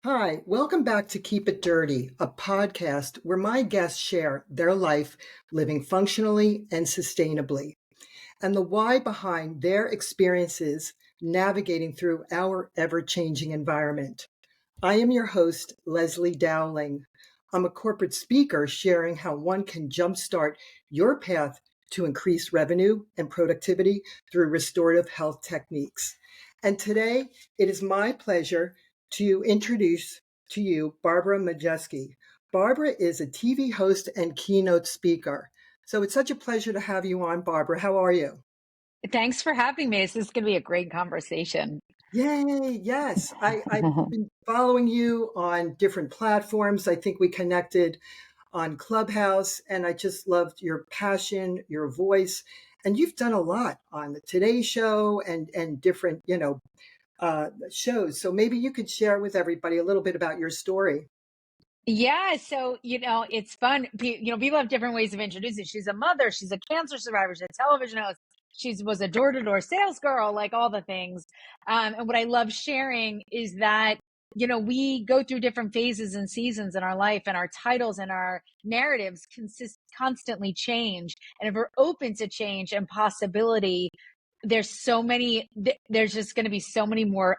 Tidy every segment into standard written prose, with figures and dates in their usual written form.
Hi, welcome back to Keep It Dirty, a podcast where my guests share their life living functionally and sustainably, and the why behind their experiences navigating through our ever changing environment. I am your host, Leslie Dowling. I'm a corporate speaker sharing how one can jumpstart your path to increase revenue and productivity through restorative health techniques. And today, it is my pleasure to introduce to you Barbara Majeski. Barbara is a TV host and keynote speaker. So it's such a pleasure to have you on, Barbara. How are you? Thanks for having me. This is going to be a great conversation. Yay, yes. I've been following you on different platforms. I think we connected on Clubhouse, and I just loved your passion, your voice, and you've done a lot on the Today Show and different, shows. So maybe you could share with everybody a little bit about your story. Yeah, so it's fun. People have different ways of introducing. She's a mother. She's a cancer survivor. She's a television host. She was a door-to-door sales girl, like all the things. And what I love sharing is that we go through different phases and seasons in our life, and our titles and our narratives constantly change. And if we're open to change and possibility, there's so many. There's just going to be so many more.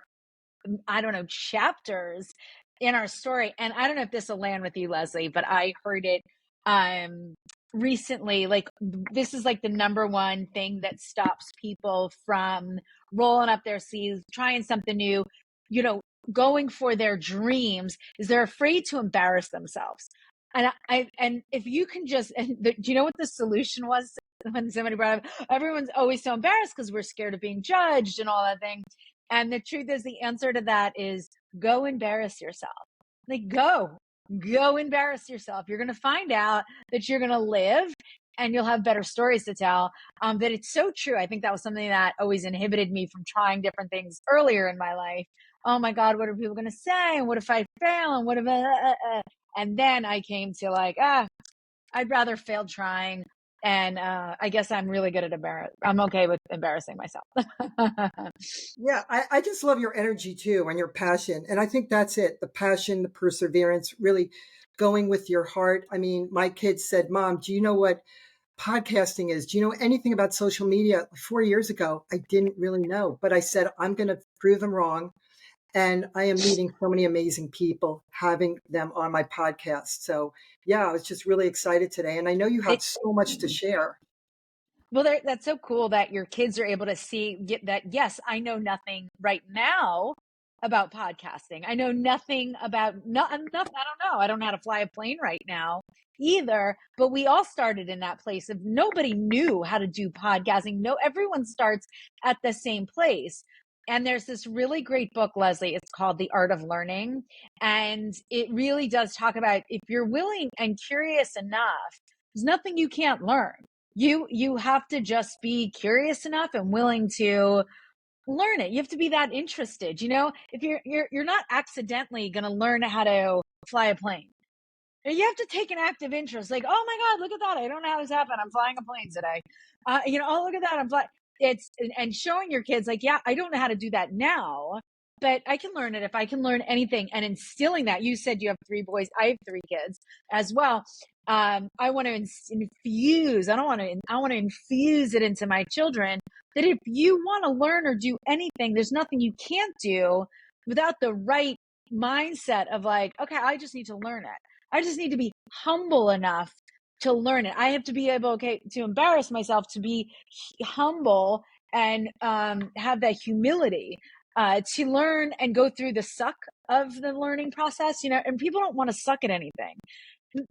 I don't know, chapters in our story. And I don't know if this will land with you, Leslie, but I heard it recently. Like, this is like the number one thing that stops people from rolling up their sleeves, trying something new, going for their dreams, is they're afraid to embarrass themselves. And if you can just, do you know what the solution was when somebody brought up, everyone's always so embarrassed because we're scared of being judged and all that thing. And the truth is, the answer to that is go embarrass yourself. Like, go embarrass yourself. You're going to find out that you're going to live and you'll have better stories to tell. That it's so true. I think that was something that always inhibited me from trying different things earlier in my life. Oh my God, what are people going to say? And what if I fail? And what if And then I came to like, I'd rather fail trying. And I guess I'm really good at I'm okay with embarrassing myself. Yeah, I just love your energy too and your passion. And I think that's it, the passion, the perseverance, really going with your heart. I mean, my kids said, Mom, do you know what podcasting is? Do you know anything about social media? 4 years ago, I didn't really know, but I said, I'm going to prove them wrong. And I am meeting so many amazing people, having them on my podcast. So, yeah, I was just really excited today. And I know you have It, so much to share. Well, that's so cool that your kids are able to get that. Yes, I know nothing right now about podcasting. I know nothing about nothing. I don't know. I don't know how to fly a plane right now either. But we all started in that place of nobody knew how to do podcasting. No, everyone starts at the same place. And there's this really great book, Leslie. It's called The Art of Learning. And it really does talk about if you're willing and curious enough, there's nothing you can't learn. You have to just be curious enough and willing to learn it. You have to be that interested. If you're not accidentally going to learn how to fly a plane. You have to take an active interest. Like, oh my God, look at that! I don't know how this happened. I'm flying a plane today. Oh, look at that! I'm flying. And showing your kids like, yeah, I don't know how to do that now, but I can learn it if I can learn anything. And instilling that. You said you have 3 boys. I have 3 kids as well. I want to infuse. I want to infuse it into my children that if you want to learn or do anything, there's nothing you can't do without the right mindset of like, okay, I just need to learn it. I just need to be humble enough to learn it. I have to be able, to embarrass myself, to be humble and have that humility to learn and go through the suck of the learning process. And people don't want to suck at anything.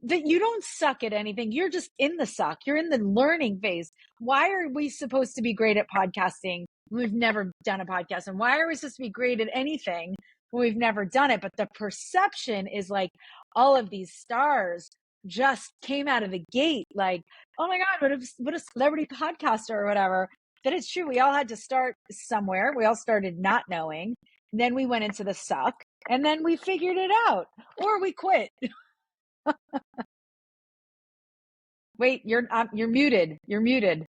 That you don't suck at anything. You're just in the suck. You're in the learning phase. Why are we supposed to be great at podcasting? We've never done a podcast. And why are we supposed to be great at anything when we've never done it? But the perception is like all of these stars just came out of the gate. Like, oh my God, what a celebrity podcaster or whatever. That it's true. We all had to start somewhere. We all started not knowing. Then we went into the suck and then we figured it out or we quit. Wait, you're muted. You're muted.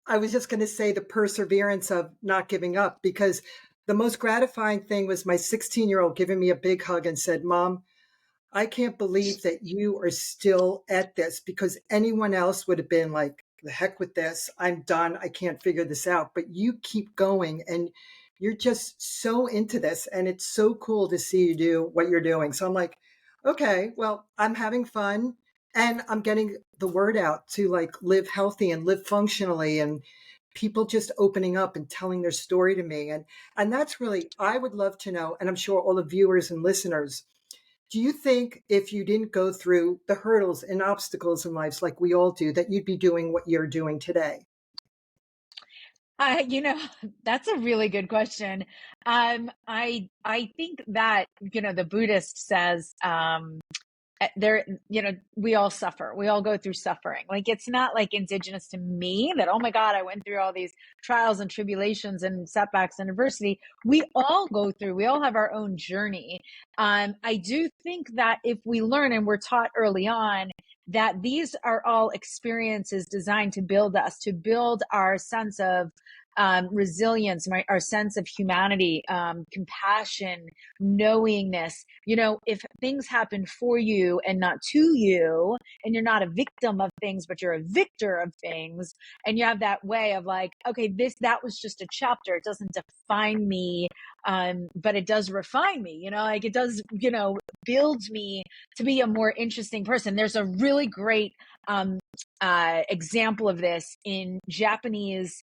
I was just going to say the perseverance of not giving up, because the most gratifying thing was my 16-year-old giving me a big hug and said, Mom, I can't believe that you are still at this, because anyone else would have been like, the heck with this. I'm done. I can't figure this out. But you keep going and you're just so into this. And it's so cool to see you do what you're doing. So I'm like, okay, well, I'm having fun and I'm getting the word out to like live healthy and live functionally, and people just opening up and telling their story to me. And that's really, I would love to know, and I'm sure all the viewers and listeners, do you think if you didn't go through the hurdles and obstacles in life like we all do, that you'd be doing what you're doing today? You know, that's a really good question. I think that, the Buddhist says, there, we all suffer. We all go through suffering. Like, it's not like indigenous to me that, oh my God, I went through all these trials and tribulations and setbacks and adversity. We all go through, we all have our own journey. I do think that if we learn, and we're taught early on, that these are all experiences designed to build us, to build our sense of resilience, our sense of humanity, compassion, knowingness. If things happen for you and not to you, and you're not a victim of things, but you're a victor of things, and you have that way of like, okay, that was just a chapter. It doesn't define me, but it does refine me. Like it does, build me to be a more interesting person. There's a really great example of this in Japanese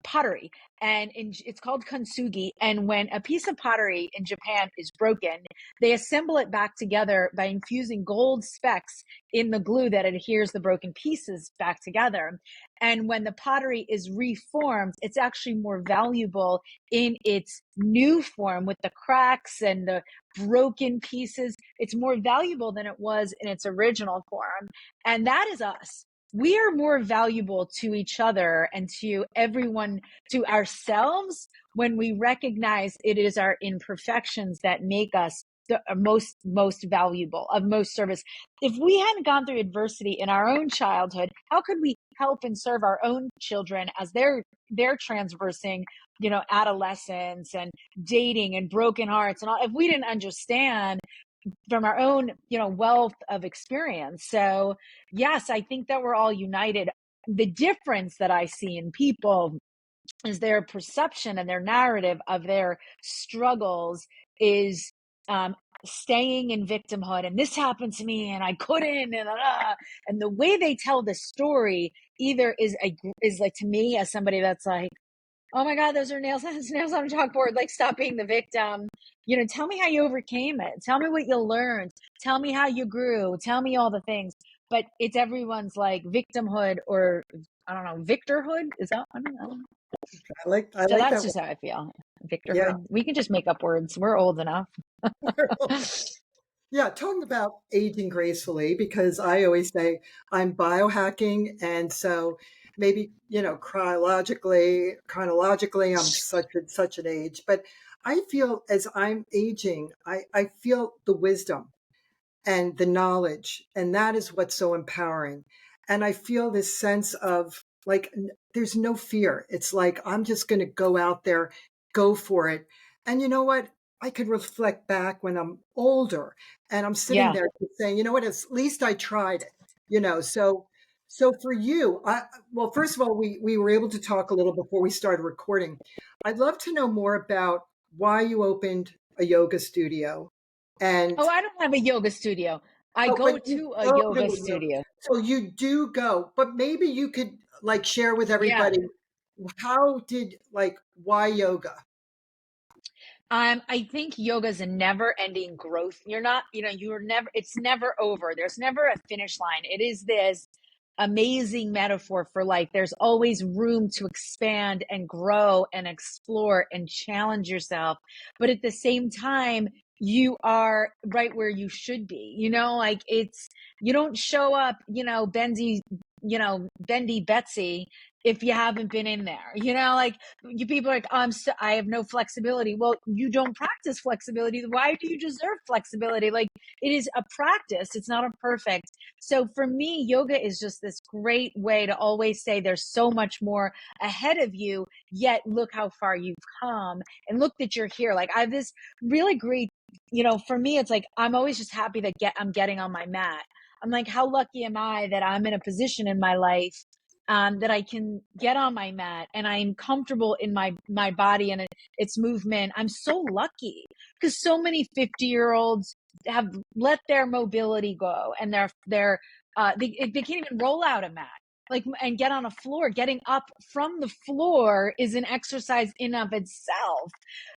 pottery, and it's called kintsugi. And when a piece of pottery in Japan is broken, they assemble it back together by infusing gold specks in the glue that adheres the broken pieces back together. And when the pottery is reformed, it's actually more valuable in its new form with the cracks and the broken pieces. It's more valuable than it was in its original form. And that is us. We are more valuable to each other and to everyone, to ourselves, when we recognize it is our imperfections that make us the most valuable, of most service. If we hadn't gone through adversity in our own childhood, how could we help and serve our own children as they're transversing, adolescence and dating and broken hearts and all? If we didn't understand from our own, wealth of experience. So yes, I think that we're all united. The difference that I see in people is their perception and their narrative of their struggles is staying in victimhood, and this happened to me and I couldn't, and the way they tell the story either is like, to me, as somebody that's like, oh my God, those are nails, nails on a chalkboard. Like, stop being the victim. Tell me how you overcame it. Tell me what you learned. Tell me how you grew. Tell me all the things. But it's everyone's like victimhood, or I don't know, victorhood. Is that? I don't know. I So like that's that just one. how I feel. Yeah. Victorhood. We can just make up words. We're old enough. Yeah, talking about aging gracefully, because I always say I'm biohacking. And so maybe, chronologically, I'm such an age. But I feel as I'm aging, I feel the wisdom and the knowledge. And that is what's so empowering. And I feel this sense of like, there's no fear. It's like, I'm just going to go out there, go for it. And you know what? I could reflect back when I'm older and I'm sitting Yeah. there saying, you know what? At least I tried it, So for you, well, first of all, we were able to talk a little before we started recording. I'd love to know more about why you opened a yoga studio. And Oh, I don't have a yoga studio. I oh, go but you to a go to yoga a yoga. studio. So you do go, but maybe you could like share with Yeah. everybody, why yoga? I think yoga is a never ending growth. You're not, it's never over. There's never a finish line. It is this amazing metaphor for life. There's always room to expand and grow and explore and challenge yourself. But at the same time, you are right where you should be. Like, you don't show up, bendy Betsy if you haven't been in there. Like you people are like, oh, I have no flexibility. Well, you don't practice flexibility. Why do you deserve flexibility? Like, it is a practice. It's not a perfect. So for me, yoga is just this great way to always say there's so much more ahead of you, yet look how far you've come and look that you're here. Like, I have this really great, for me, it's like, I'm always just happy that I'm getting on my mat. I'm like, how lucky am I that I'm in a position in my life that I can get on my mat and I'm comfortable in my body and its movement. I'm so lucky because so many 50-year-olds have let their mobility go and they can't even roll out a mat. Like, and get on a floor. Getting up from the floor is an exercise in of itself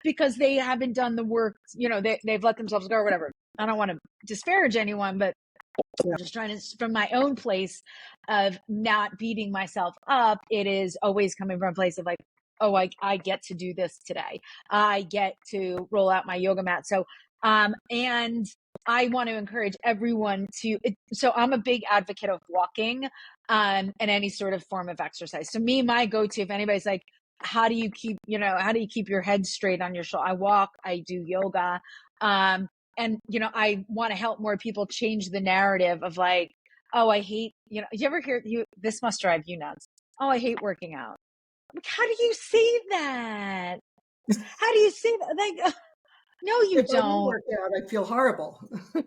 because they haven't done the work. They've let themselves go or whatever. I don't want to disparage anyone, but I'm just trying to, from my own place of not beating myself up, it is always coming from a place of like, oh, I get to do this today. I get to roll out my yoga mat. So, and I want to encourage everyone so I'm a big advocate of walking, and any sort of form of exercise. So my go-to, if anybody's like, how do you keep your head straight on your shoulder? I walk, I do yoga. And, I want to help more people change the narrative of like, oh, I hate, you ever hear this must drive you nuts. Oh, I hate working out. Like, how do you say that? How do you say that? Like, no, you If I do don't. work out, I feel horrible.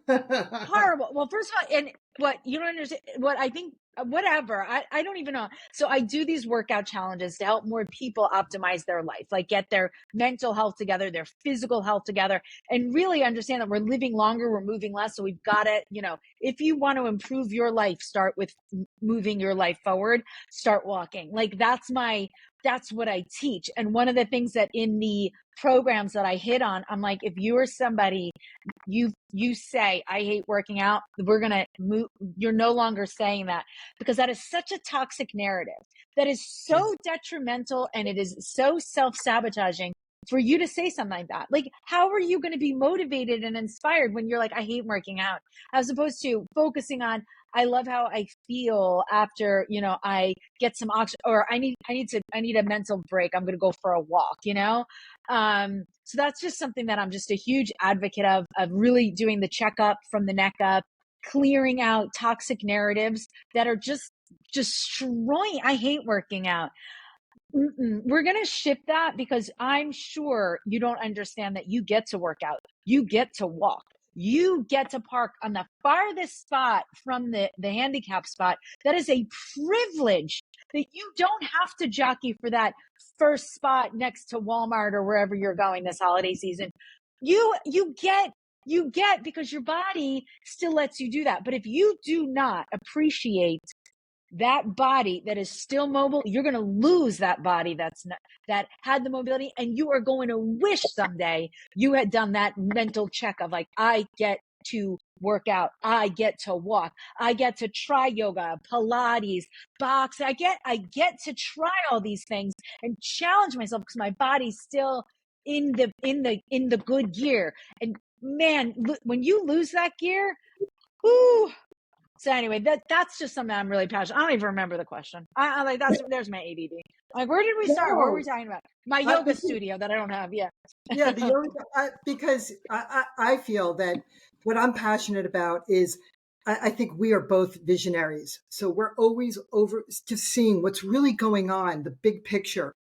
Horrible. Well, first of all, and what you don't understand, what I think, whatever, I don't even know. So I do these workout challenges to help more people optimize their life, like get their mental health together, their physical health together, and really understand that we're living longer, we're moving less. So we've got to, if you want to improve your life, start with moving your life forward, start walking. Like, that's what I teach. And one of the things that in the programs that I hit on, I'm like, if you are somebody, you say, I hate working out, we're going to move. You're no longer saying that, because that is such a toxic narrative that is so detrimental, and it is so self-sabotaging for you to say something like that. Like, how are you going to be motivated and inspired when you're like, I hate working out, as opposed to focusing on, I love how I feel after, I get some oxygen, or I need a mental break. I'm going to go for a walk. So that's just something that I'm just a huge advocate of really doing the checkup from the neck up, clearing out toxic narratives that are just destroying. I hate working out. We're going to shift that, because I'm sure you don't understand that you get to work out. You get to walk. You get to park on the farthest spot from the handicap spot. That is a privilege, that you don't have to jockey for that first spot next to Walmart or wherever you're going this holiday season. You get because your body still lets you do that. But if you do not appreciate that body that is still mobile, you're going to lose that body that had the mobility, and you are going to wish someday you had done that mental check of like, I get to work out, I get to walk, I get to try yoga, Pilates, box. I get to try all these things and challenge myself, because my body's still in the good gear. And man, when you lose that gear, whoo. So anyway, that's just something I'm really passionate. I don't even remember the question. I like, there's my ADD. Like, where did we start? What were we No, talking about? My I, yoga studio that I don't have. Yeah. yeah, because I feel that what I'm passionate about is I think we are both visionaries. So we're always over just seeing what's really going on, the big picture.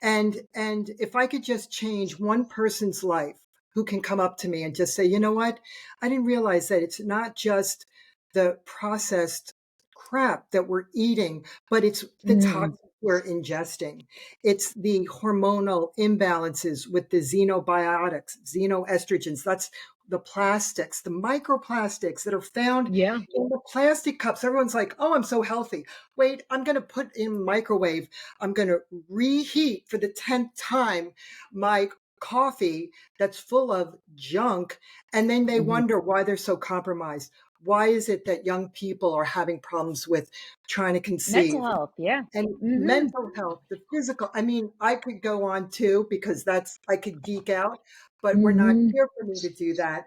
And if I could just change one person's life who can come up to me and just say, you know what, I didn't realize that it's not just the processed crap that we're eating, but it's the Mm, toxins we're ingesting. It's the hormonal imbalances with the xenobiotics, xenoestrogens. That's the plastics, the microplastics that are found yeah. in the plastic cups. Everyone's like, oh, I'm so healthy. Wait, I'm going to put in microwave. I'm going to reheat for the 10th time my coffee that's full of junk. And then they Mm-hmm. wonder why they're so compromised. Why is it that young people are having problems with trying to Mental conceive? health. Yeah. And Mm-hmm. mental health, the physical. I mean, I could go on too, because I could geek out, but we're not Mm-hmm. here for me to do that.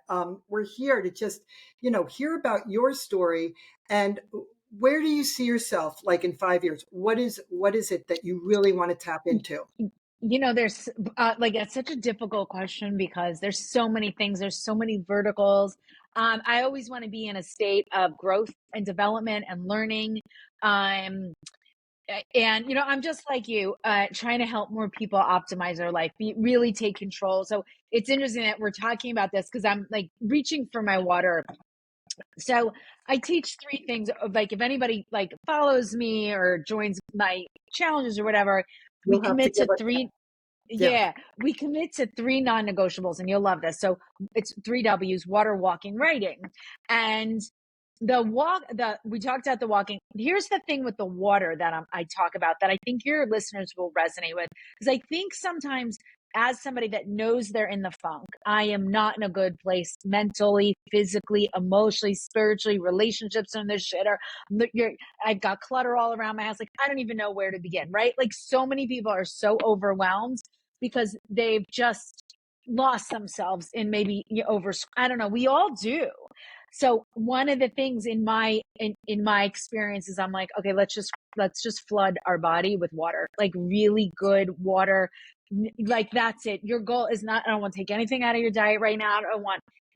We're here to just, hear about your story. And where do you see yourself like in 5 years? What is it that you really want to tap into? There's like it's such a difficult question because there's so many things, there's so many verticals. I always want to be in a state of growth and development and learning. Um, and I'm just like you, trying to help more people optimize their life, really take control. So it's interesting that we're talking about this because I'm like reaching for my water. So I teach three things of like if anybody like follows me or joins my challenges or whatever, we You'll have to commit give to us three. yeah. Yeah, we commit to three non-negotiables, and you'll love this. So it's three W's: water, walking, writing. And the we talked about the walking. Here's the thing with the water that I talk about that I think your listeners will resonate with, because I think sometimes as somebody that knows they're in the funk, I am not in a good place mentally, physically, emotionally, spiritually, relationships in this shit, or I've got clutter all around my house. Like, I don't even know where to begin, right? Like, so many people are so overwhelmed because they've just lost themselves in maybe I don't know, we all do. So one of the things in my experience is I'm like, okay, let's just flood our body with water, like really good water. Like, that's it. Your goal is not, I don't want to take anything out of your diet right now.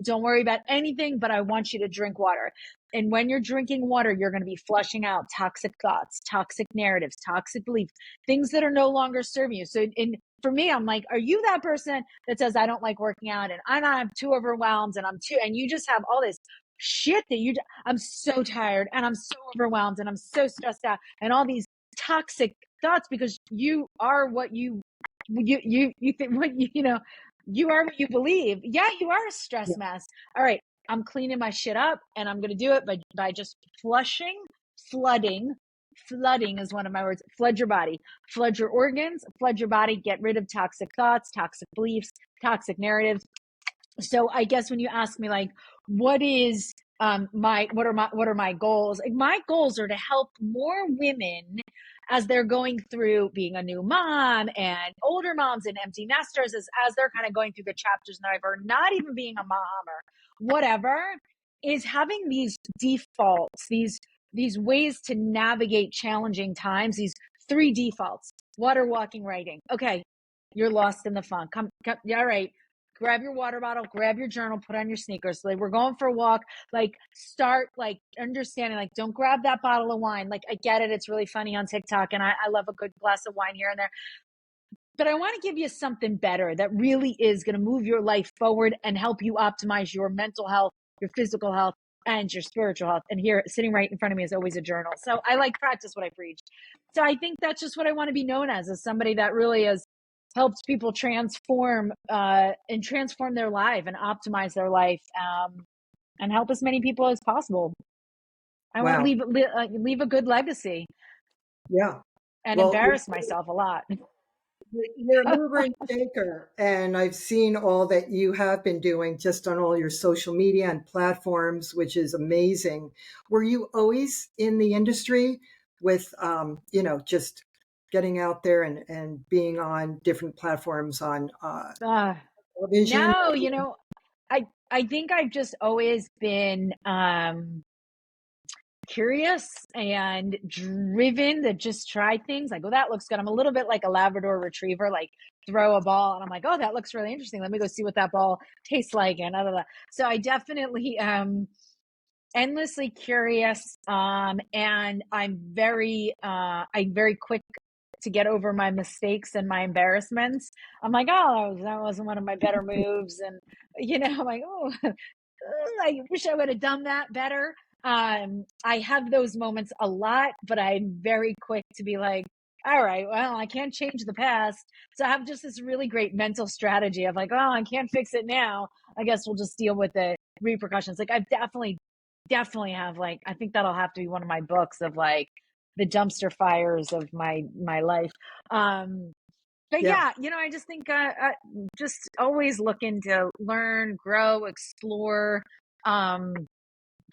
Don't worry about anything, but I want you to drink water. And when you're drinking water, you're going to be flushing out toxic thoughts, toxic narratives, toxic beliefs, things that are no longer serving you. So for me, I'm like, are you that person that says, I don't like working out and I'm too overwhelmed and you just have all this shit I'm so tired and I'm so overwhelmed and I'm so stressed out and all these toxic thoughts because you are what you think what you are what you believe. Yeah, you are a stress Yeah. mess. All right, I'm cleaning my shit up and I'm going to do it by just flooding. Flooding is one of my words. Flood your body, flood your organs, flood your body, get rid of toxic thoughts, toxic beliefs, toxic narratives. So I guess when you ask me like what is what are my goals, like my goals are to help more women as they're going through being a new mom and older moms and empty nesters, as they're kind of going through the chapters in their life, or not even being a mom or whatever, is having these defaults, these ways to navigate challenging times, these three defaults: water, walking, writing. Okay, you're lost in the funk. Come, all right, grab your water bottle, grab your journal, put on your sneakers. Like, we're going for a walk. Like, start like understanding, like, don't grab that bottle of wine. Like, I get it. It's really funny on TikTok and I love a good glass of wine here and there. But I want to give you something better that really is going to move your life forward and help you optimize your mental health, your physical health, and your spiritual health. And here, sitting right in front of me, is always a journal. So I like practice what I preach. So I think that's just what I want to be known as somebody that really has helped people transform and transform their life and optimize their life, and help as many people as possible. I want to Wow. leave a good legacy Yeah. and Well, embarrass myself a lot. you're a mover and shaker, and I've seen all that you have been doing just on all your social media and platforms, which is amazing. Were you always in the industry with, just getting out there and being on different platforms on uh, television? no, I think I've just always been curious and driven to just try things. Like, oh, that looks good. I'm a little bit like a Labrador retriever, like throw a ball and I'm like, oh, that looks really interesting. Let me go see what that ball tastes like. And blah, blah, blah. So I definitely endlessly curious. And I'm very quick to get over my mistakes and my embarrassments. I'm like, oh, that wasn't one of my better moves. And, I'm like, oh, I wish I would have done that better. I have those moments a lot, but I'm very quick to be like, all right, well, I can't change the past. So I have just this really great mental strategy of like, oh, I can't fix it now. I guess we'll just deal with the repercussions. Like, I've definitely have, like, I think that'll have to be one of my books of like the dumpster fires of my life. But Yeah. yeah, I just think just always looking to learn, grow, explore, um,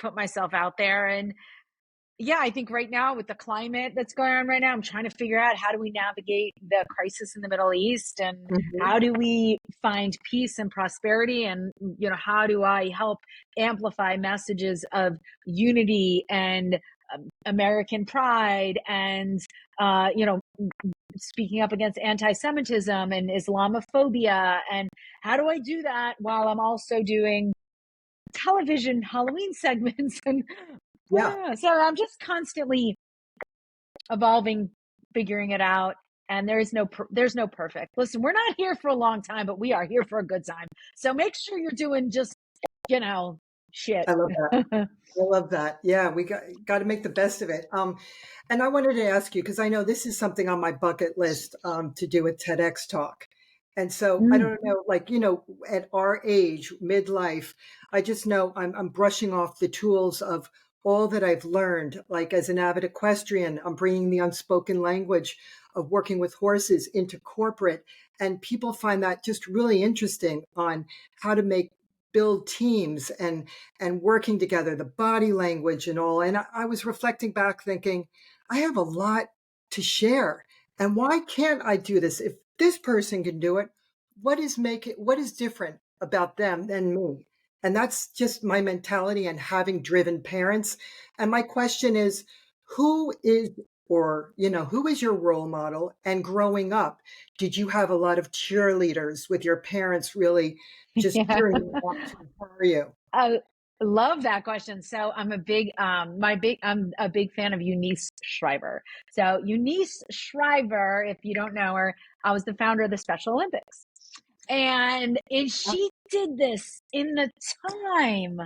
put myself out there. And yeah, I think right now with the climate that's going on right now, I'm trying to figure out how do we navigate the crisis in the Middle East and Mhm. how do we find peace and prosperity, and how do I help amplify messages of unity and American pride and, you know, speaking up against anti-Semitism and Islamophobia. And how do I do that while I'm also doing television Halloween segments? And Yeah, so I'm just constantly evolving, figuring it out. And there's no perfect. Listen, we're not here for a long time, but we are here for a good time. So make sure you're doing just, you know, shit. I love that. I love that. Yeah, we got to make the best of it. And I wanted to ask you, because I know this is something on my bucket list, to do a TEDx talk. And so I Mm. don't know, like, at our age, midlife, I just know I'm brushing off the tools of all that I've learned. Like as an avid equestrian, I'm bringing the unspoken language of working with horses into corporate. And people find that just really interesting on how to build teams and working together, the body language and all. And I was reflecting back thinking, I have a lot to share. And why can't I do this? If this person can do it, what is different about them than me? And that's just my mentality and having driven parents. And my question is, who is who is your role model? And growing up, did you have a lot of cheerleaders with your parents really just Yeah. cheering you on to empower you? I love that question. So I'm a big fan of Eunice Shriver. So Eunice Shriver, if you don't know her, I was the founder of the Special Olympics. And she did this in the time.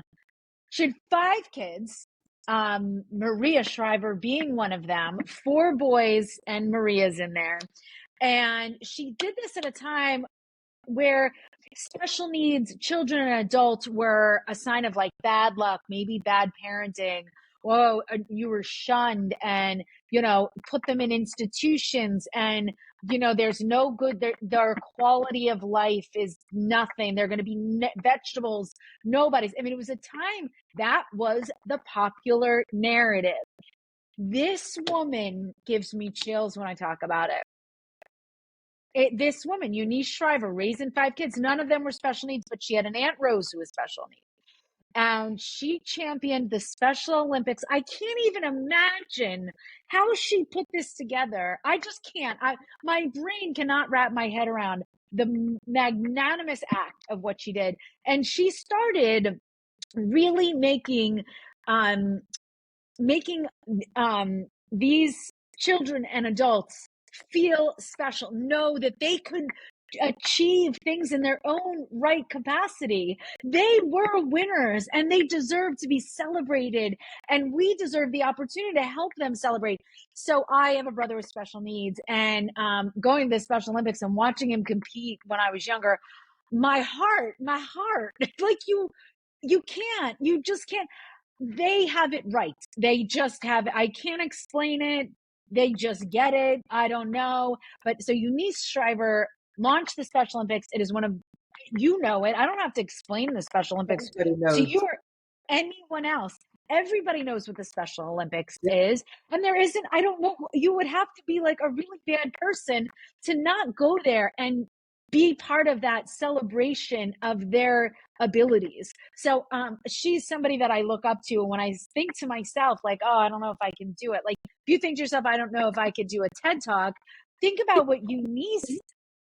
She had 5 kids, Maria Shriver being one of them, 4 boys, and Maria's in there. And she did this at a time where special needs children and adults were a sign of like bad luck, maybe bad parenting. Whoa, you were shunned, and put them in institutions, and there's no good. Their quality of life is nothing. They're going to be vegetables. Nobody's. I mean, it was a time that was the popular narrative. This woman gives me chills when I talk about it. This woman, Eunice Shriver, raising 5 kids. None of them were special needs, but she had an Aunt Rose who was special needs. And she championed the Special Olympics. I can't even imagine how she put this together. I just can't. My brain cannot wrap my head around the magnanimous act of what she did. And she started really making these children and adults feel special, know that they could achieve things in their own right capacity. They were winners and they deserve to be celebrated, and we deserve the opportunity to help them celebrate. So I have a brother with special needs, and going to the Special Olympics and watching him compete when I was younger, my heart, like you just can't. They have it right. They just have, I can't explain it. They just get it. I don't know. But so Eunice Shriver launched the Special Olympics. It is one of, it. I don't have to explain the Special Olympics Everybody to knows. you or anyone else. Everybody knows what the Special Olympics Yeah, is. And there isn't, I don't know, you would have to be like a really bad person to not go there and be part of that celebration of their abilities. So she's somebody that I look up to. And when I think to myself, like, oh, I don't know if I can do it. Like, if you think to yourself, I don't know if I could do a TED Talk, think about what Eunice,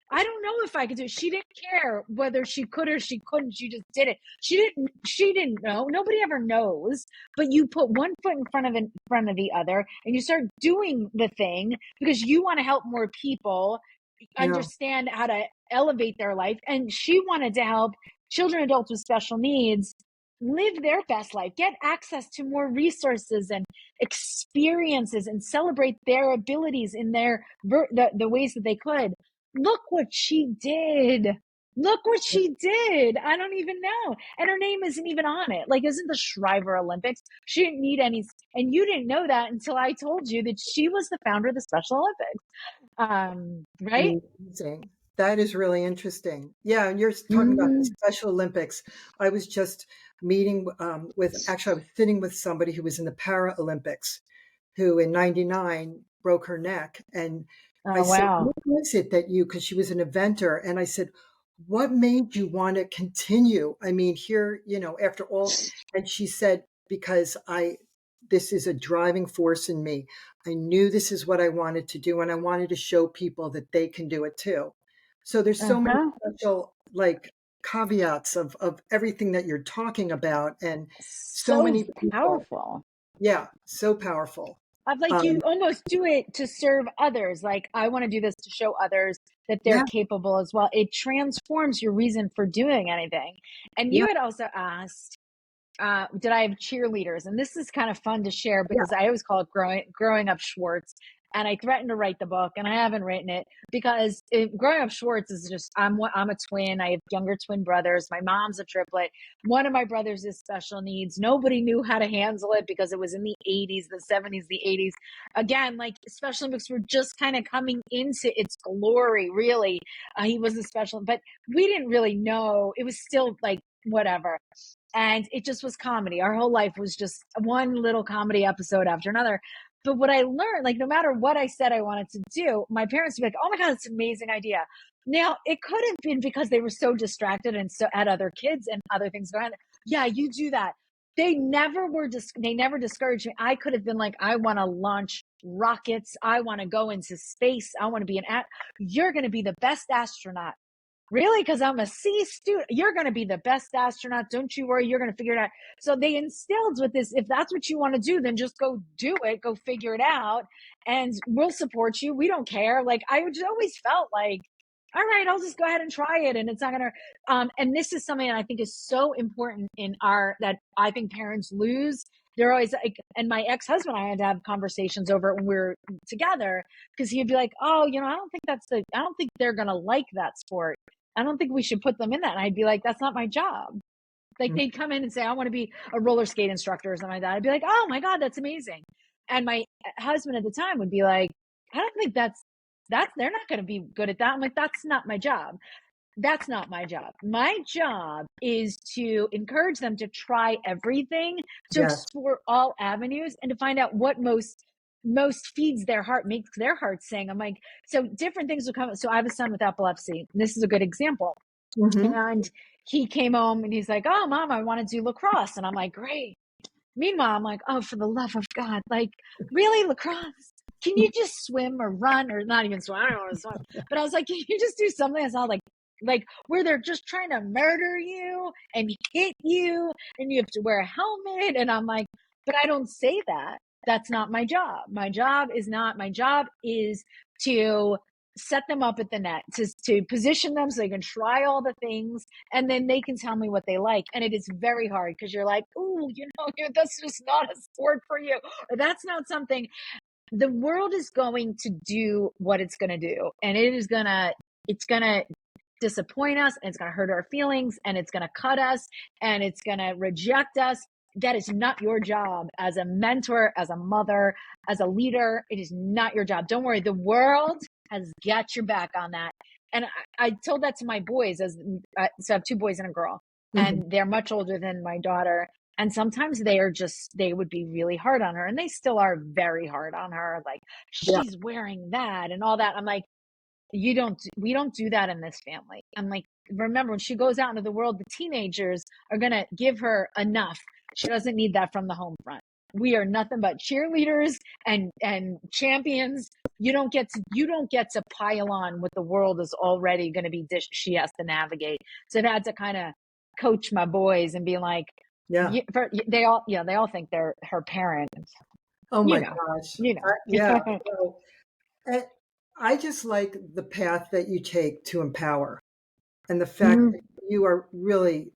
I don't know if I could do it. She didn't care whether she could or she couldn't. She just did it. She didn't know. Nobody ever knows. But you put one foot in front of the other, and you start doing the thing because you want to help more people yeah, understand how to elevate their life. And she wanted to help children and adults with special needs live their best life, get access to more resources and experiences, and celebrate their abilities in the ways that they could. Look what she did. Look what she did. I don't even know. And her name isn't even on it. Like, isn't the Shriver Olympics? She didn't need any. And you didn't know that until I told you that she was the founder of the Special Olympics. Right? amazing. That is really interesting. Yeah, and you're talking about the Mm-hmm. Special Olympics. I was just meeting actually, I was sitting with somebody who was in the Paralympics, who in '99 broke her neck. And I Oh, said, wow. what was it that because she was an eventer, and I said, what made you want to continue? I mean, here, after all, and she said, because this is a driving force in me. I knew this is what I wanted to do, and I wanted to show people that they can do it too. So there's so many Uh-huh. special like caveats of everything that you're talking about, and so So many people. powerful. Yeah, so powerful. Of like Um, you almost do it to serve others. Like I want to do this to show others that they're yeah, capable as well. It transforms your reason for doing anything. And yeah, you had also asked, did I have cheerleaders? And this is kind of fun to share yeah, because I always call it growing up Schwartz. And I threatened to write the book, and I haven't written it because growing up Schwartz is just I'm a twin. I have younger twin brothers. My mom's a triplet. One of my brothers is special needs. Nobody knew how to handle it because it was in the 80s, the 70s, the 80s. Again, like Special Olympics were just kind of coming into its glory. Really, he was a special, but we didn't really know. It was still like whatever, and it just was comedy. Our whole life was just one little comedy episode after another. But what I learned, like, no matter what I said I wanted to do, my parents would be like, oh my God, it's an amazing idea. Now, it could have been because they were so distracted and so had other kids and other things going on. Yeah, you do that. They never discouraged me. I could have been like, I want to launch rockets. I want to go into space. I want to be you're going to be the best astronaut. Really? Because I'm a C student. You're going to be the best astronaut. Don't you worry. You're going to figure it out. So they instilled with this, if that's what you want to do, then just go do it. Go figure it out. And we'll support you. We don't care. Like I just always felt like, all right, I'll just go ahead and try it. And it's not going to, and this is something that I think is so important that I think parents lose. They're always like, and my ex-husband and I had to have conversations over it when we were together because he'd be like, oh, I don't think they're going to like that sport. I don't think we should put them in that. And I'd be like, that's not my job. Like mm, they'd come in and say, I want to be a roller skate instructor or something like that. I'd be like, oh my God, that's amazing. And my husband at the time would be like, I don't think they're not going to be good at that. I'm like, that's not my job. That's not my job. My job is to encourage them to try everything, to yes. explore all avenues and to find out what most feeds their heart, makes their heart sing. I'm like, so different things will come. So I have a son with epilepsy. And this is a good example. Hmm. And he came home and he's like, oh, Mom, I want to do lacrosse. And I'm like, great. Meanwhile, I'm like, oh, for the love of God, like, really, lacrosse? Can you just swim or run or not even swim? I don't want to swim. But I was like, can you just do something that's not like where they're just trying to murder you and hit you and you have to wear a helmet? And I'm like, but I don't say that. That's not my job. My job is to set them up at the net, to position them so they can try all the things and then they can tell me what they like. And it is very hard because you're like, oh, that's just not a sport for you. Or that's not something. The world is going to do what it's going to do. And it's going to disappoint us and it's going to hurt our feelings and it's going to cut us and it's going to reject us. That is not your job as a mentor, as a mother, as a leader. It is not your job. Don't worry. The world has got your back on that. And I told that to my boys so I have two boys and a girl, Hmm. and they're much older than my daughter. And sometimes they would be really hard on her, and they still are very hard on her. Like, Yeah, she's wearing that and all that. I'm like, we don't do that in this family. I'm like, remember when she goes out into the world, the teenagers are going to give her enough. She doesn't need that from the home front. We are nothing but cheerleaders and champions. You don't get to pile on what the world is already going to be she has to navigate. So I've had to kind of coach my boys and be like, yeah. they all think they're her parent. Oh You my know, gosh. you Yeah. know. So, and I just like the path that you take to empower, and the fact Mm, that you are really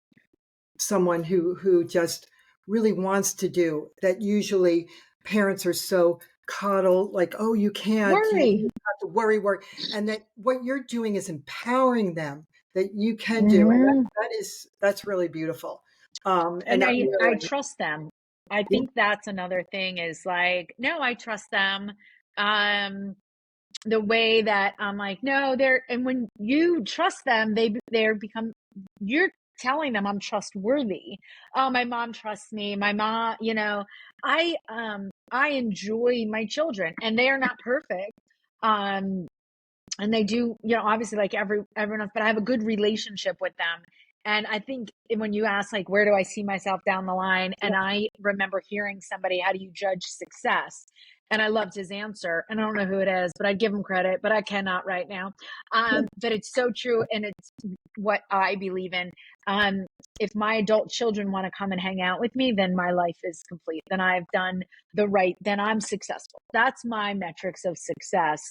someone who just really wants to do that. Usually parents are so coddled, like, oh, you can't, you worry. have to worry, and that what you're doing is empowering them that you can do, and Mhm. that's really beautiful. And And I I really, trust them. I yeah, think that's another thing is like, no, I trust them. Um, the way that I'm like, no, and when you trust them, you're telling them I'm trustworthy. Oh, my mom trusts me. My mom, I enjoy my children and they are not perfect. Um, and they do, obviously like everyone else, but I have a good relationship with them. And I think when you ask, like, where do I see myself down the line? And I remember hearing somebody, how do you judge success? And I loved his answer. And I don't know who it is, but I'd give him credit, but I cannot right now. But it's so true. And it's what I believe in. Um, if my adult children want to come and hang out with me, then my life is complete. Then I've done then I'm successful. That's my metrics of success.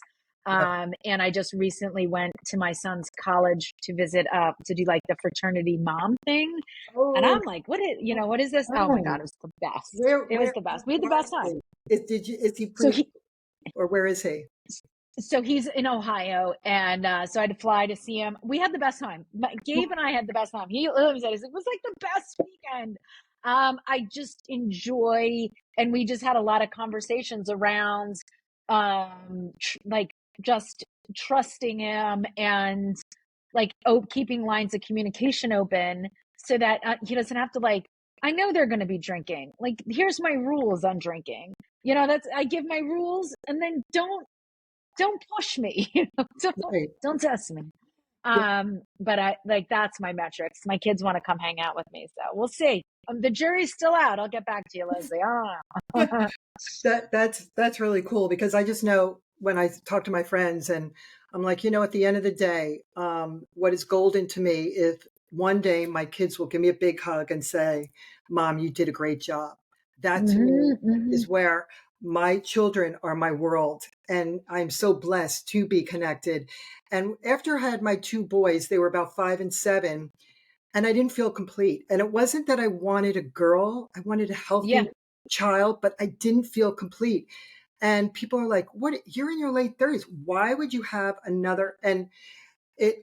Yeah. And I just recently went to my son's college to visit, to do like the fraternity mom thing. And Oh, I'm like, what is this? Oh my fun. God, it was the best. Where It was where the best. We had the where best is time. he? Is he So pre he, or where is he? so he's in Ohio, and so I had to fly to see him. We had the best time. Gabe and I had the best time. He literally said, "It was like the best weekend." I just enjoy, and we just had a lot of conversations around, like just trusting him and like keeping lines of communication open so that he doesn't have to like. I know they're going to be drinking. Like, here's my rules on drinking. That's I give my rules, and then don't push me. Right. Don't test me. Yeah. But I like that's my metrics. My kids want to come hang out with me, so we'll see. The jury's still out. I'll get back to you, Leslie. I don't know. That's really cool because I just know when I talk to my friends and I'm like, at the end of the day, what is golden to me is one day my kids will give me a big hug and say, "Mom, you did a great job." That to me Hmm. is where my children are my world. And I'm so blessed to be connected. And after I had my two boys, they were about 5 and 7, and I didn't feel complete. And it wasn't that I wanted a girl, I wanted a Yeah. healthy child, but I didn't feel complete. And people are like, "What? You're in your late 30s. Why would you have another?" And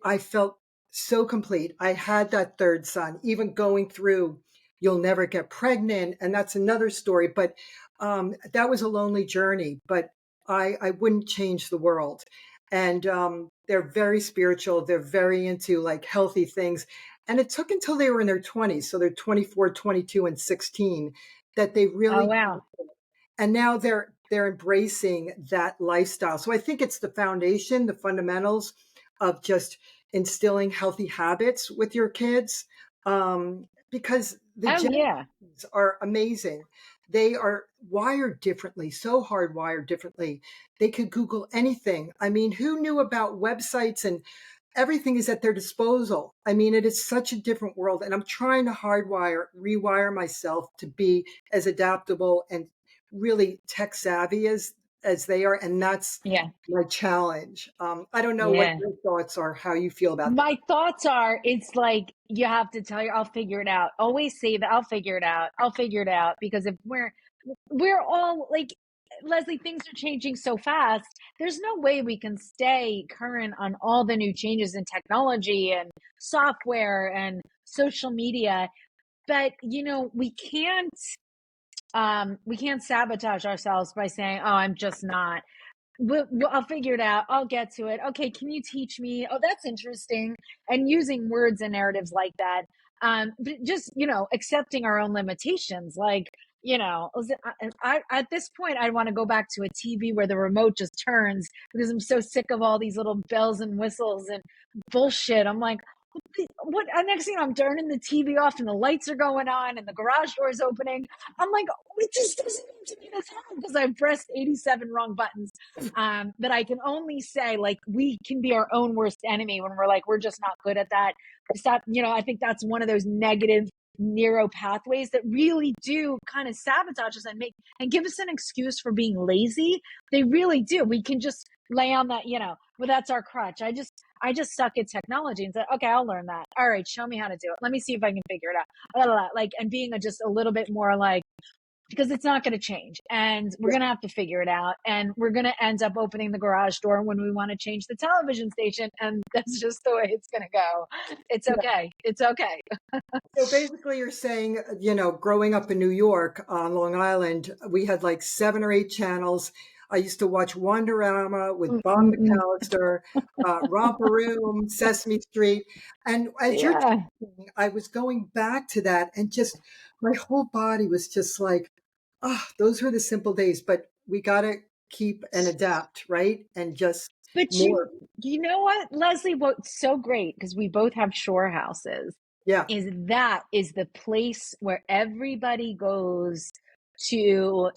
I felt so complete. I had that third son, even going through, you'll never get pregnant. And that's another story. But that was a lonely journey, but I wouldn't change the world. And they're very spiritual. They're very into like healthy things. And it took until they were in their 20s. So they're 24, 22, and 16 that they Oh really, wow. and now they're embracing that lifestyle. So I think it's the foundation, the fundamentals of just instilling healthy habits with your kids, because the Oh generations yeah. are amazing. They are wired differently, so hardwired differently. They could Google anything. I mean, who knew about websites, and everything is at their disposal. I mean, it is such a different world, and I'm trying to rewire myself to be as adaptable and really tech savvy as they are, and that's Yeah. my challenge. I don't know what Yeah. your thoughts are, how you feel about that. My thoughts are, it's like you have to tell you, I'll figure it out. Always say that I'll figure it out. I'll figure it out because if we're all like, Leslie, things are changing so fast. There's no way we can stay current on all the new changes in technology and software and social media. But we can't sabotage ourselves by saying, "Oh, I'm just not." I'll figure it out. I'll get to it. Okay, can you teach me? Oh, that's interesting. And using words and narratives like that. But just, accepting our own limitations. Like, at this point, I want to go back to a TV where the remote just turns because I'm so sick of all these little bells and whistles and bullshit. I'm like, what? Next thing I'm turning the TV off and the lights are going on and the garage door is opening. I'm like, it just doesn't need to be this hard because I pressed 87 wrong buttons. But I can only say, like, we can be our own worst enemy when we're like, we're just not good at that. Stop, I think that's one of those negative neuro pathways that really do kind of sabotage us and give us an excuse for being lazy. They really do. We can just lay on that, well, that's our crutch. I just suck at technology and said, okay, I'll learn that. All right, show me how to do it. Let me see if I can figure it out. Blah, blah, blah. Like, and being just a little bit more like, because it's not going to change and we're going to have to figure it out. And we're going to end up opening the garage door when we want to change the television station. And that's just the way it's going to go. It's Yeah. okay. It's okay. So basically, you're saying, growing up in New York on Long Island, we had like 7 or 8 channels. I used to watch Wonderama with Bob Mm-mm-mm. McAllister, Romper Room, Sesame Street. And as you're Yeah. talking, I was going back to that, and just my whole body was just like, those were the simple days. But we got to keep and adapt, right? And just But more. you know what, Leslie, what's so great, because we both have shore houses. Yeah. is the place where everybody goes to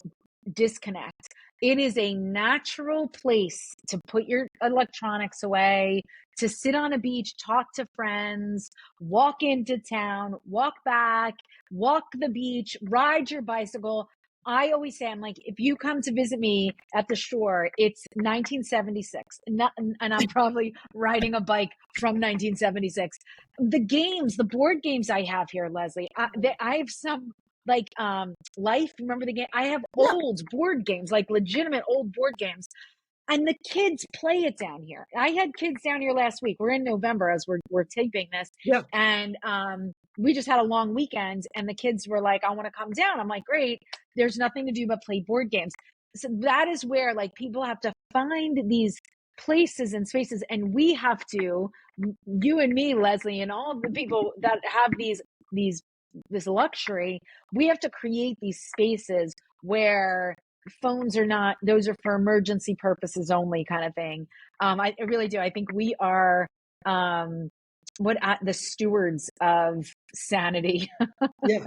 disconnect. It is a natural place to put your electronics away, to sit on a beach, talk to friends, walk into town, walk back, walk the beach, ride your bicycle. I always say, I'm like, if you come to visit me at the shore, it's 1976, and I'm probably riding a bike from 1976. The games, the board games I have here, Leslie, I have some like Life. Remember the game? I have Yeah. old board games, like legitimate old board games, and the kids play it down here. I had kids down here last week. We're in November as we're taping this, Yeah. and we just had a long weekend, and the kids were like, "I want to come down." I'm like, "Great." There's nothing to do but play board games. So that is where like people have to find these places and spaces, and we have to, you and me, Leslie, and all of the people that have these this luxury, we have to create these spaces where phones are not, those are for emergency purposes only, kind of thing. I really do. I think we are the stewards of sanity. Yeah.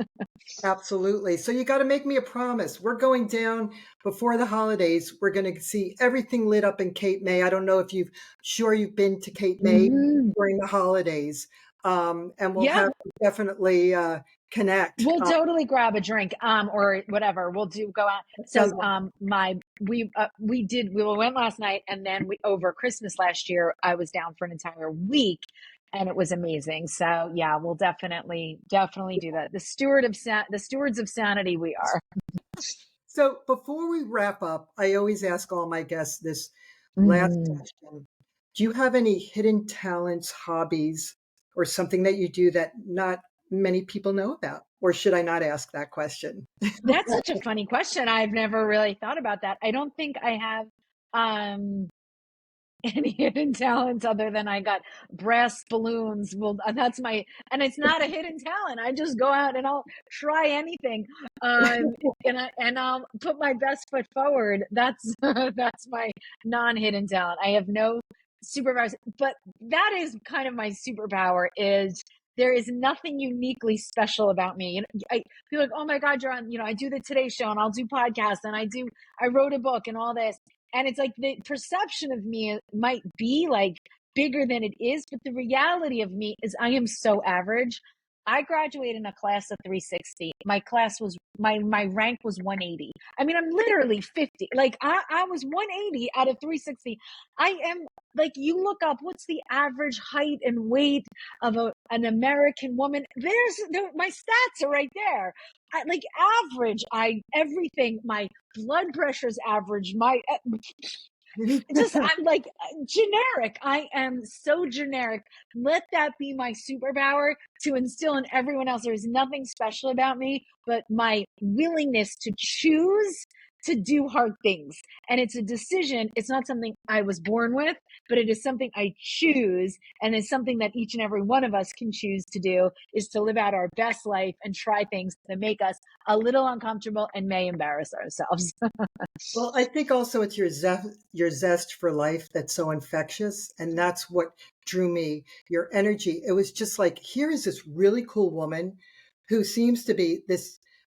Absolutely. So you got to make me a promise. We're going down before the holidays. We're going to see everything lit up in Cape May. I don't know if you've been to Cape May Mhm. during the holidays. And we'll Yeah, have to definitely connect. we'll totally grab a drink, or whatever. We'll go out. That So, sounds we went last night, and then over Christmas last year, I was down for an entire week, and it was amazing. So, yeah, we'll definitely do that. The stewards of sanity we are. so before we wrap up, I always ask all my guests this last Mm. question. Do you have any hidden talents, hobbies, or something that you do that not many people know about? Or should I not ask that question? That's such a funny question. I've never really thought about that. I don't think I have any hidden talents other than I got brass balloons. Well, that's and it's not a hidden talent. I just go out and I'll try anything. Um, and I'll put my best foot forward. That's, that's my non-hidden talent. I have no superpowers, but that is kind of my superpower is there is nothing uniquely special about me. I feel like, oh my God, you're on, I do the Today Show and I'll do podcasts and I wrote a book and all this. And it's like the perception of me might be like bigger than it is, but the reality of me is I am so average. I graduated in a class of 360. My class was my rank was 180. I mean, I'm literally 50. Like I was 180 out of 360. I am like, you look up what's the average height and weight of an American woman. My stats are right there. Like average, everything. My blood pressure's average. I'm like generic. I am so generic. Let that be my superpower to instill in everyone else. There's nothing special about me, but my willingness to choose to do hard things. And it's a decision. It's not something I was born with, but it is something I choose. And it's something that each and every one of us can choose to do, is to live out our best life and try things that make us a little uncomfortable and may embarrass ourselves. Well, I think also it's your zest for life that's so infectious, and that's what drew me. Your energy. It was just like, here is this really cool woman who seems to be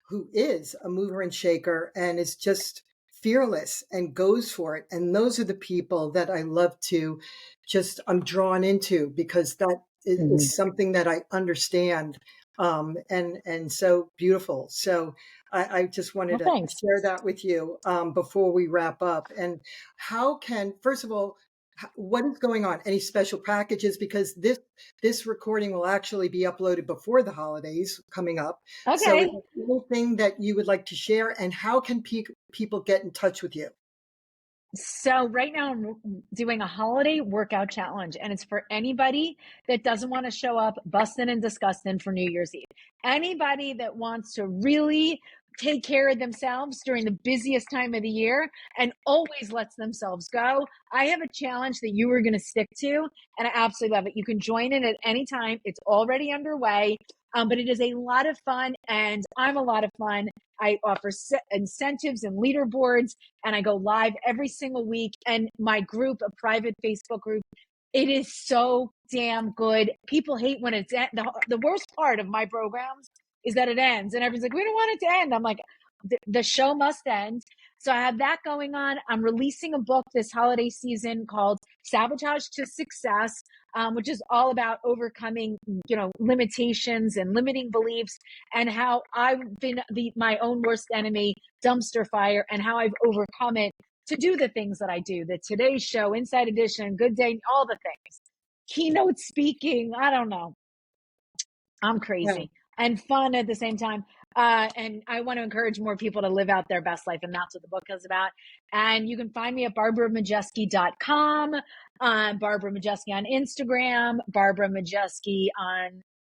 who is a mover and shaker and is just fearless and goes for it. And those are the people that I love to I'm drawn into, because that Mhm. is something that I understand, and so beautiful. So I just wanted Well, to thanks. share that with you before we wrap up. And first of all, what is going on? Any special packages? Because this recording will actually be uploaded before the holidays coming up. So is Okay. there anything that you would like to share? And how can people get in touch with you? So right now I'm doing a holiday workout challenge, and it's for anybody that doesn't want to show up busting and disgusting for New Year's Eve. Anybody that wants to really take care of themselves during the busiest time of the year and always lets themselves go. I have a challenge that you are going to stick to, and I absolutely love it. You can join in at any time. It's already underway. But it is a lot of fun, and I'm a lot of fun. I offer incentives and leaderboards, and I go live every single week. And my group, a private Facebook group, It is so damn good. People hate when it's the worst part of my programs is that it ends, and everyone's like, "We don't want it to end." I'm like, the show must end. So I have that going on. I'm releasing a book this holiday season called Sabotage to Success, which is all about overcoming, limitations and limiting beliefs, and how I've been my own worst enemy, dumpster fire, and how I've overcome it to do the things that I do. The Today Show, Inside Edition, Good Day, all the things. Keynote speaking. I don't know. I'm Yeah. crazy and fun at the same time. And I want to encourage more people to live out their best life. And that's what the book is about. And you can find me at barbaramajeski.com, Barbara Majeski on Instagram, Barbara Majeski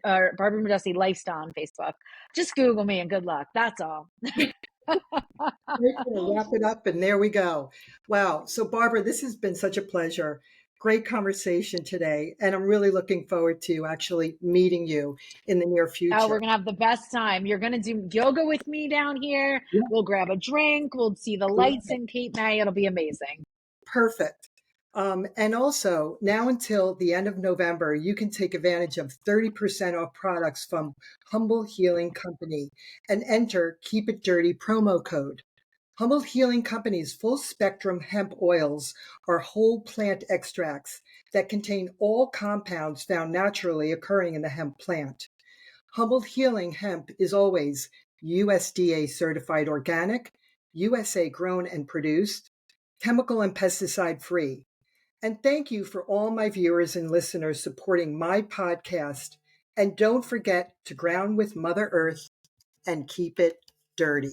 or Barbara Majeski Lifestyle on Facebook. Just Google me and good luck. That's all. We're going to wrap it up, and there we go. Wow. So, Barbara, this has been such a pleasure. Great conversation today. And I'm really looking forward to actually meeting you in the near Oh, we're future. going to have the best time. You're going to do yoga with me down here. Yeah. We'll grab a drink. We'll see the lights in Cape May. It'll be amazing. Perfect. And also, now until the end of November, you can take advantage of 30% off products from Humble Healing Company and enter Keep It Dirty promo code. Humble Healing Company's full spectrum hemp oils are whole plant extracts that contain all compounds found naturally occurring in the hemp plant. Humble Healing Hemp is always USDA certified organic, USA grown and produced, chemical and pesticide free. And thank you for all my viewers and listeners supporting my podcast. And don't forget to ground with Mother Earth and keep it dirty.